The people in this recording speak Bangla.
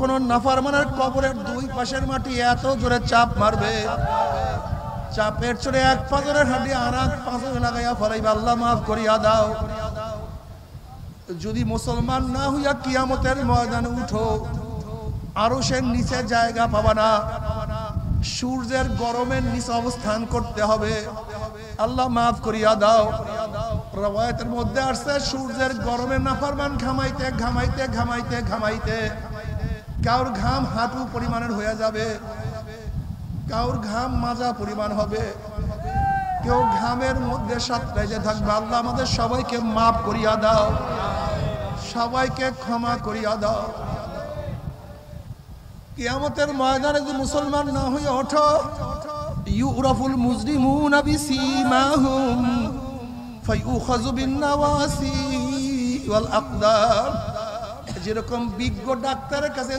কোন নাফরমানের কবরের দুই পাশের মাটি এত জোরে চাপ মারবে, চাপের চড়ে এক পাঁজরের হাঁটি আর এক পাঁজরে লাগাইয়া ফলাইবা, আল্লাহ মাফ করিয়া দাও। যদি মুসলমান না হইয়া কিয়ামতের ময়দানে উঠো, আরশের নিচে জায়গা পাবা না, সূর্যের গরমের নিচে অবস্থান করতে হবে, আল্লাহ মাফ করিয়া দাও। রওয়ায়াতের মধ্যে আসছে সূর্যের গরমে নাফরমান ঘামাইতে ঘামাইতে ঘামাইতে ঘামাইতে কাউর ঘাম হাঁটু পরিমাণের হয়ে যাবে, কাউর ঘাম মাজা পরিমাণ হবে, কেউ ঘামের মধ্যে সাঁতরাইতে থাকবে। আল্লাহ আমাদের সবাইকে মাফ করিয়া দাও, সবাইকে ক্ষমা করিয়া দাও। কিয়ামতের ময়দানে যদি মুসলমান না হয়ে ওঠো, ইউরাফুল মুজরিমুনা বিসীমাহুম ফায়ুখাযু বিন-নাওয়াসি ওয়াল আকদাম। যেরকম বিজ্ঞ ডাক্তারের কাছে